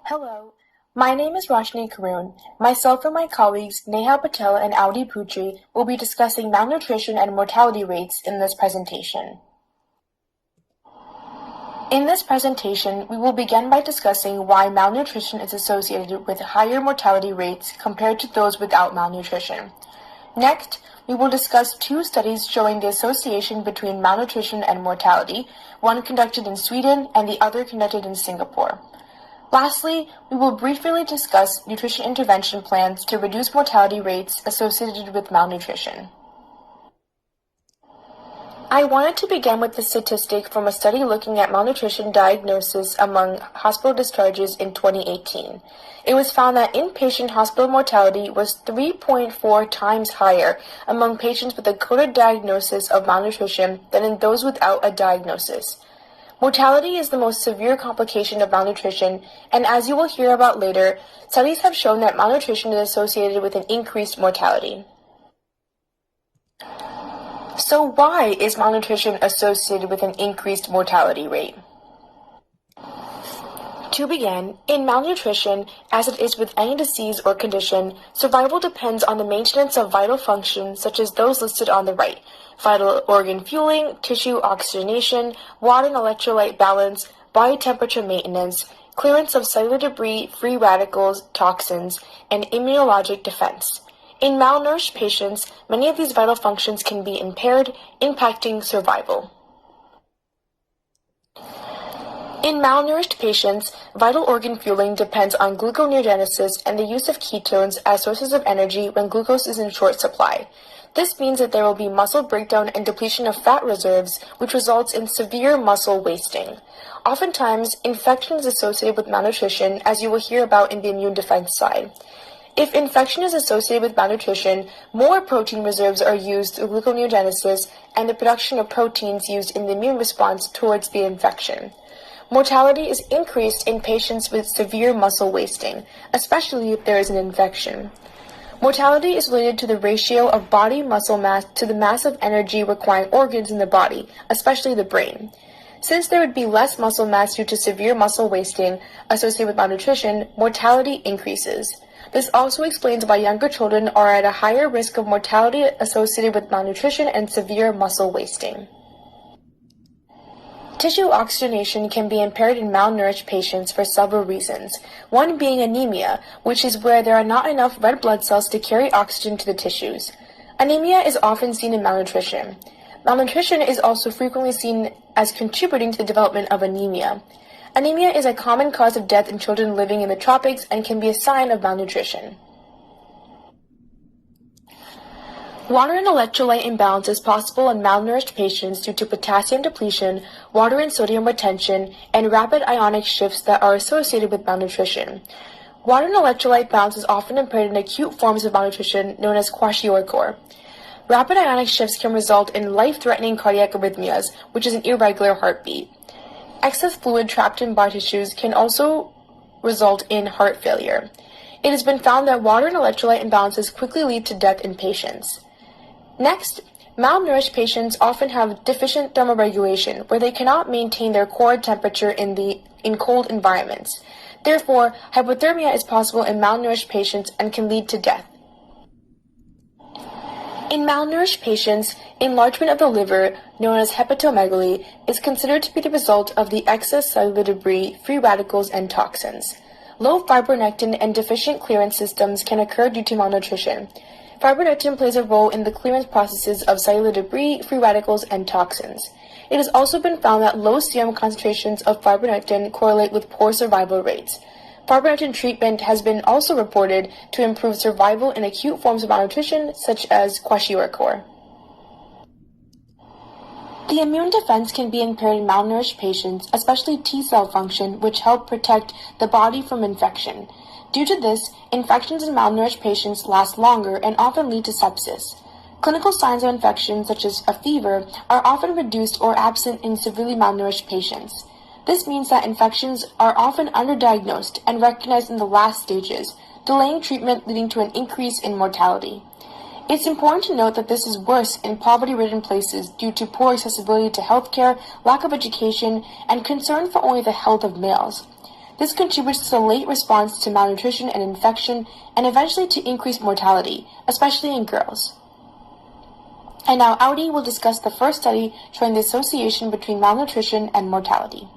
Hello, my name is Roshni Karoon. Myself and my colleagues Neha Patel and Audi Putri will be discussing malnutrition and mortality rates in this presentation. In this presentation, we will begin by discussing why malnutrition is associated with higher mortality rates compared to those without malnutrition. Next, we will discuss two studies showing the association between malnutrition and mortality, one conducted in Sweden and the other conducted in Singapore. Lastly, we will briefly discuss nutrition intervention plans to reduce mortality rates associated with malnutrition. I wanted to begin with a statistic from a study looking at malnutrition diagnosis among hospital discharges in 2018. It was found that inpatient hospital mortality was 3.4 times higher among patients with a coded diagnosis of malnutrition than in those without a diagnosis. Mortality is the most severe complication of malnutrition, and as you will hear about later, studies have shown that malnutrition is associated with an increased mortality. So why is malnutrition associated with an increased mortality rate? To begin, in malnutrition, as it is with any disease or condition, survival depends on the maintenance of vital functions such as those listed on the right: vital organ fueling, tissue oxygenation, water and electrolyte balance, body temperature maintenance, clearance of cellular debris, free radicals, toxins, and immunologic defense. In malnourished patients, many of these vital functions can be impaired, impacting survival. In malnourished patients, vital organ fueling depends on gluconeogenesis and the use of ketones as sources of energy when glucose is in short supply. This means that there will be muscle breakdown and depletion of fat reserves, which results in severe muscle wasting. Oftentimes, infection is associated with malnutrition, as you will hear about in the immune defense slide. If infection is associated with malnutrition, more protein reserves are used through gluconeogenesis and the production of proteins used in the immune response towards the infection. Mortality is increased in patients with severe muscle wasting, especially if there is an infection. Mortality is related to the ratio of body muscle mass to the mass of energy requiring organs in the body, especially the brain. Since there would be less muscle mass due to severe muscle wasting associated with malnutrition, mortality increases. This also explains why younger children are at a higher risk of mortality associated with malnutrition and severe muscle wasting. Tissue oxygenation can be impaired in malnourished patients for several reasons, one being anemia, which is where there are not enough red blood cells to carry oxygen to the tissues. Anemia is often seen in malnutrition. Malnutrition is also frequently seen as contributing to the development of anemia. Anemia is a common cause of death in children living in the tropics and can be a sign of malnutrition. Water and electrolyte imbalance is possible in malnourished patients due to potassium depletion, water and sodium retention, and rapid ionic shifts that are associated with malnutrition. Water and electrolyte balance is often impaired in acute forms of malnutrition known as kwashiorkor. Rapid ionic shifts can result in life-threatening cardiac arrhythmias, which is an irregular heartbeat. Excess fluid trapped in body tissues can also result in heart failure. It has been found that water and electrolyte imbalances quickly lead to death in patients. Next, malnourished patients often have deficient thermoregulation, where they cannot maintain their core temperature in cold environments. Therefore, hypothermia is possible in malnourished patients and can lead to death. In malnourished patients, enlargement of the liver, known as hepatomegaly, is considered to be the result of the excess cellular debris, free radicals, and toxins. Low fibronectin and deficient clearance systems can occur due to malnutrition. Fibronectin plays a role in the clearance processes of cellular debris, free radicals, and toxins. It has also been found that low serum concentrations of fibronectin correlate with poor survival rates. Fibronectin treatment has been also reported to improve survival in acute forms of malnutrition, such as kwashiorkor. The immune defense can be impaired in malnourished patients, especially T-cell function, which help protect the body from infection. Due to this, infections in malnourished patients last longer and often lead to sepsis. Clinical signs of infection, such as a fever, are often reduced or absent in severely malnourished patients. This means that infections are often underdiagnosed and recognized in the last stages, delaying treatment leading to an increase in mortality. It's important to note that this is worse in poverty-ridden places due to poor accessibility to healthcare, lack of education, and concern for only the health of males. This contributes to the late response to malnutrition and infection, and eventually to increased mortality, especially in girls. And now Audi will discuss the first study showing the association between malnutrition and mortality.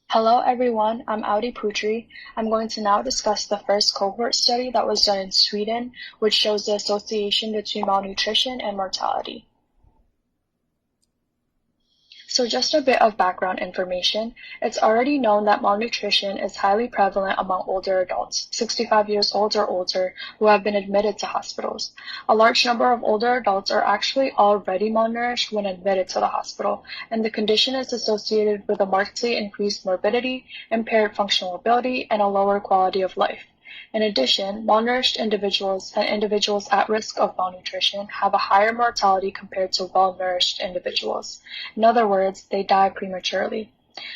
Hello everyone, I'm Audi Putri. I'm going to now discuss the first cohort study that was done in Sweden, which shows the association between malnutrition and mortality. So just a bit of background information. It's already known that malnutrition is highly prevalent among older adults, 65 years old or older, who have been admitted to hospitals. A large number of older adults are actually already malnourished when admitted to the hospital, and the condition is associated with a markedly increased morbidity, impaired functional ability, and a lower quality of life. In addition, malnourished individuals and individuals at risk of malnutrition have a higher mortality compared to well-nourished individuals. In other words, they die prematurely.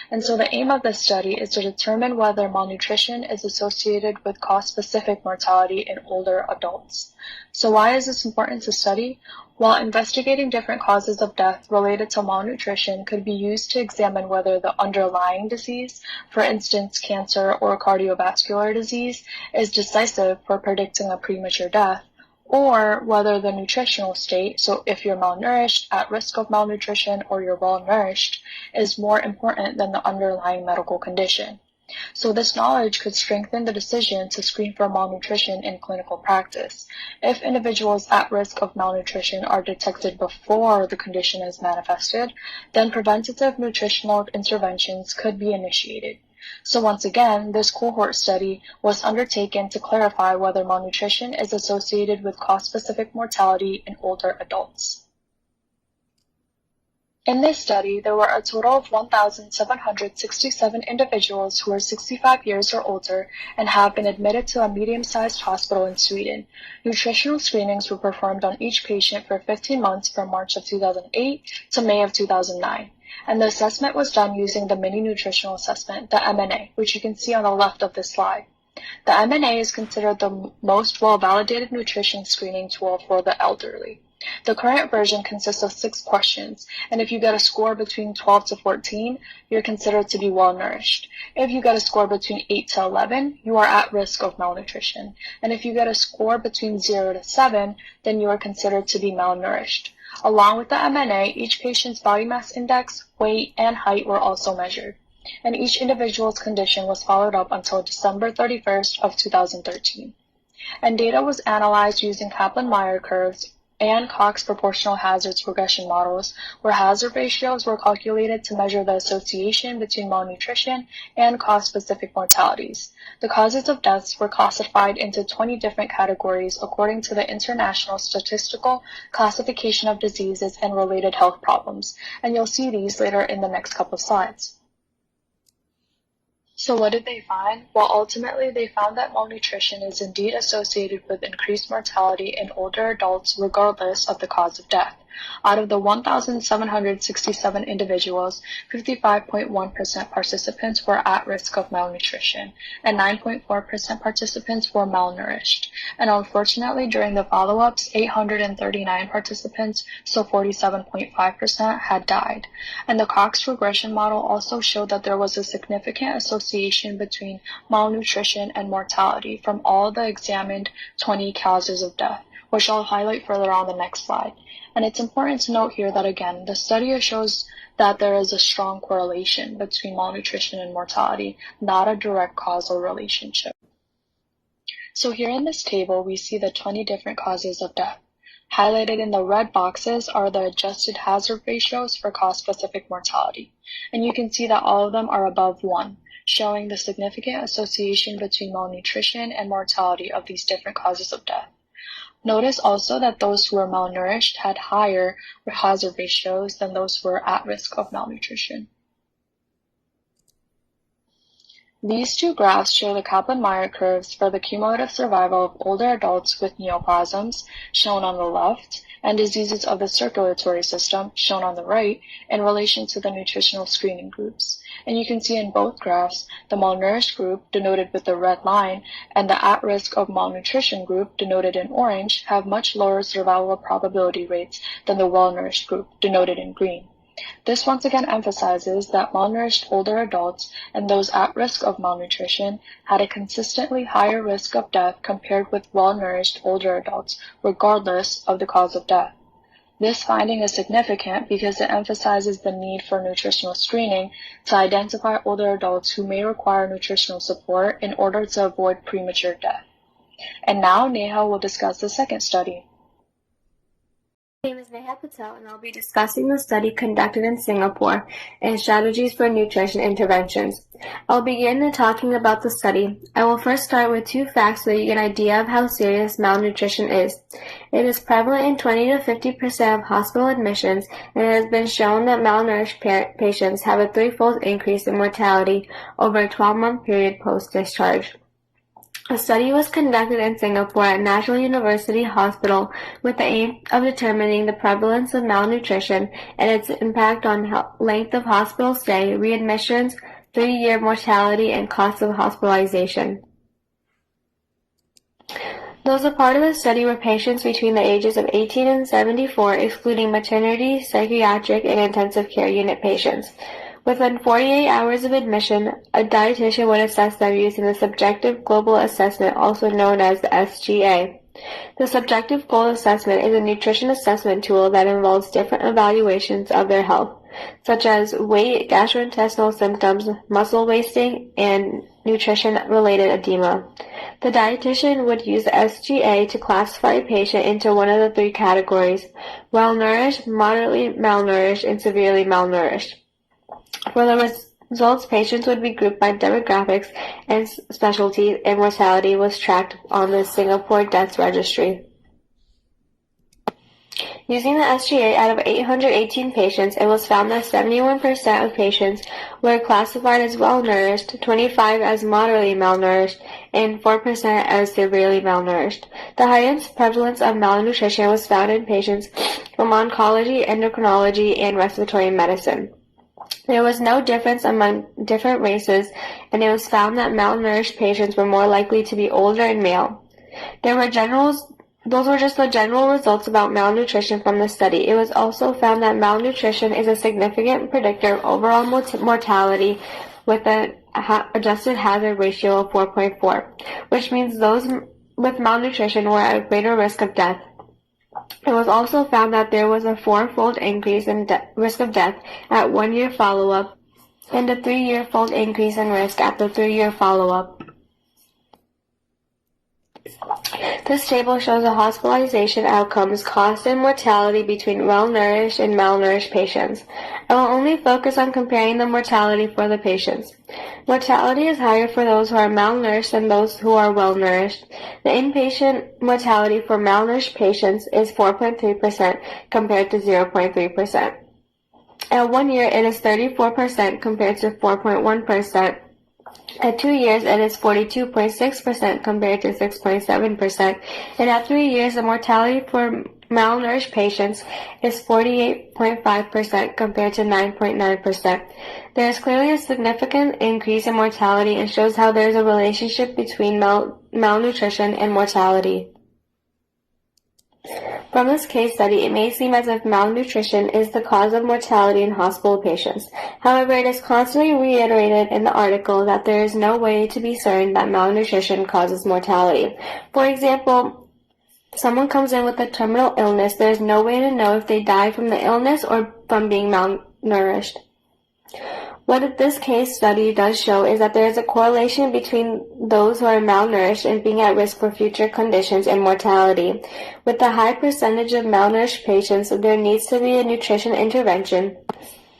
And so the aim of this study is to determine whether malnutrition is associated with cause-specific mortality in older adults. So why is this important to study? While investigating different causes of death related to malnutrition could be used to examine whether the underlying disease, for instance cancer or cardiovascular disease, is decisive for predicting a premature death, or whether the nutritional state, so if you're malnourished, at risk of malnutrition, or you're well-nourished, is more important than the underlying medical condition. So this knowledge could strengthen the decision to screen for malnutrition in clinical practice. If individuals at risk of malnutrition are detected before the condition is manifested, then preventative nutritional interventions could be initiated. So once again, this cohort study was undertaken to clarify whether malnutrition is associated with cause-specific mortality in older adults. In this study, there were a total of 1,767 individuals who are 65 years or older and have been admitted to a medium-sized hospital in Sweden. Nutritional screenings were performed on each patient for 15 months from March of 2008 to May of 2009. And the assessment was done using the mini nutritional assessment, the MNA, which you can see on the left of this slide. The MNA is considered the most well-validated nutrition screening tool for the elderly. The current version consists of 6 questions, and if you get a score between 12 to 14, you're considered to be well-nourished. If you get a score between 8 to 11, you are at risk of malnutrition. And if you get a score between 0 to 7, then you are considered to be malnourished. Along with the MNA, each patient's body mass index, weight, and height were also measured. And each individual's condition was followed up until December 31st of 2013. And data was analyzed using Kaplan-Meier curves and Cox proportional hazards regression models, where hazard ratios were calculated to measure the association between malnutrition and cause-specific mortalities. The causes of deaths were classified into 20 different categories according to the International Statistical Classification of Diseases and Related Health Problems, and you'll see these later in the next couple of slides. So what did they find? Well, ultimately, they found that malnutrition is indeed associated with increased mortality in older adults regardless of the cause of death. Out of the 1,767 individuals, 55.1% participants were at risk of malnutrition, and 9.4% participants were malnourished. And unfortunately, during the follow-ups, 839 participants, so 47.5%, had died. And the Cox regression model also showed that there was a significant association between malnutrition and mortality from all the examined 20 causes of death, which I'll highlight further on the next slide. And it's important to note here that, again, the study shows that there is a strong correlation between malnutrition and mortality, not a direct causal relationship. So here in this table, we see the 20 different causes of death. Highlighted in the red boxes are the adjusted hazard ratios for cause-specific mortality. And you can see that all of them are above 1, showing the significant association between malnutrition and mortality of these different causes of death. Notice also that those who were malnourished had higher hazard ratios than those who were at risk of malnutrition. These two graphs show the Kaplan-Meier curves for the cumulative survival of older adults with neoplasms, shown on the left, and diseases of the circulatory system, shown on the right, in relation to the nutritional screening groups. And you can see in both graphs, the malnourished group, denoted with the red line, and the at-risk of malnutrition group, denoted in orange, have much lower survival probability rates than the well-nourished group, denoted in green. This once again emphasizes that malnourished older adults and those at risk of malnutrition had a consistently higher risk of death compared with well-nourished older adults, regardless of the cause of death. This finding is significant because it emphasizes the need for nutritional screening to identify older adults who may require nutritional support in order to avoid premature death. And now Neha will discuss the second study. My name is Neha Patel, and I'll be discussing the study conducted in Singapore and strategies for nutrition interventions. I'll begin in talking about the study. I will first start with 2 facts so you get an idea of how serious malnutrition is. It is prevalent in 20 to 50% of hospital admissions, and it has been shown that malnourished patients have a 3-fold increase in mortality over a 12-month period post-discharge. A study was conducted in Singapore at National University Hospital with the aim of determining the prevalence of malnutrition and its impact on length of hospital stay, readmissions, 3-year mortality, and cost of hospitalization. Those a part of the study were patients between the ages of 18 and 74, excluding maternity, psychiatric, and intensive care unit patients. Within 48 hours of admission, a dietitian would assess them using the Subjective Global Assessment, also known as the SGA. The Subjective Goal Assessment is a nutrition assessment tool that involves different evaluations of their health, such as weight, gastrointestinal symptoms, muscle wasting, and nutrition-related edema. The dietitian would use the SGA to classify a patient into one of the 3 categories: well-nourished, moderately malnourished, and severely malnourished. For the results, patients would be grouped by demographics and specialties, and mortality was tracked on the Singapore Deaths Registry. Using the SGA out of 818 patients, it was found that 71% of patients were classified as well-nourished, 25% as moderately malnourished, and 4% as severely malnourished. The highest prevalence of malnutrition was found in patients from oncology, endocrinology, and respiratory medicine. There was no difference among different races, and it was found that malnourished patients were more likely to be older and male. Those were just the general results about malnutrition from the study. It was also found that malnutrition is a significant predictor of overall mortality with an adjusted hazard ratio of 4.4, which means those with malnutrition were at greater risk of death. It was also found that there was a 4-fold increase in risk of death at 1-year follow-up and a 3-year fold increase in risk at the 3-year follow-up. This table shows the hospitalization outcomes, cost, and mortality between well-nourished and malnourished patients. I will only focus on comparing the mortality for the patients. Mortality is higher for those who are malnourished than those who are well-nourished. The inpatient mortality for malnourished patients is 4.3% compared to 0.3%. At 1 year, it is 34% compared to 4.1%. At 2 years, it is 42.6% compared to 6.7%, and at 3 years, the mortality for malnourished patients is 48.5% compared to 9.9%. There is clearly a significant increase in mortality and shows how there is a relationship between malnutrition and mortality. From this case study, it may seem as if malnutrition is the cause of mortality in hospital patients. However, it is constantly reiterated in the article that there is no way to be certain that malnutrition causes mortality. For example, someone comes in with a terminal illness, there is no way to know if they die from the illness or from being malnourished. What this case study does show is that there is a correlation between those who are malnourished and being at risk for future conditions and mortality. With the high percentage of malnourished patients, there needs to be a nutrition intervention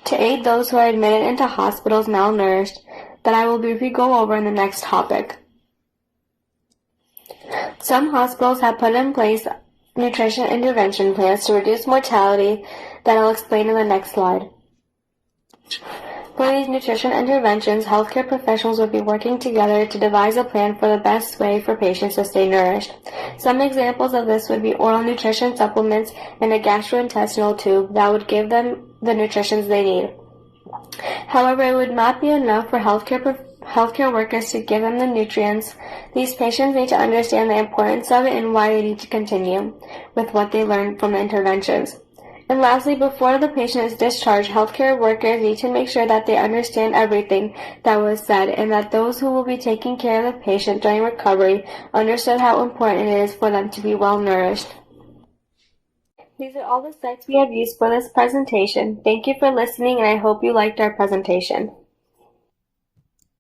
to aid those who are admitted into hospitals malnourished that I will briefly go over in the next topic. Some hospitals have put in place nutrition intervention plans to reduce mortality that I'll explain in the next slide. For these nutrition interventions, healthcare professionals will be working together to devise a plan for the best way for patients to stay nourished. Some examples of this would be oral nutrition supplements and a gastrointestinal tube that would give them the nutrition they need. However, it would not be enough for healthcare workers to give them the nutrients. These patients need to understand the importance of it and why they need to continue with what they learned from the interventions. And lastly, before the patient is discharged, healthcare workers need to make sure that they understand everything that was said and that those who will be taking care of the patient during recovery understood how important it is for them to be well nourished. These are all the sites we have used for this presentation. Thank you for listening, and I hope you liked our presentation.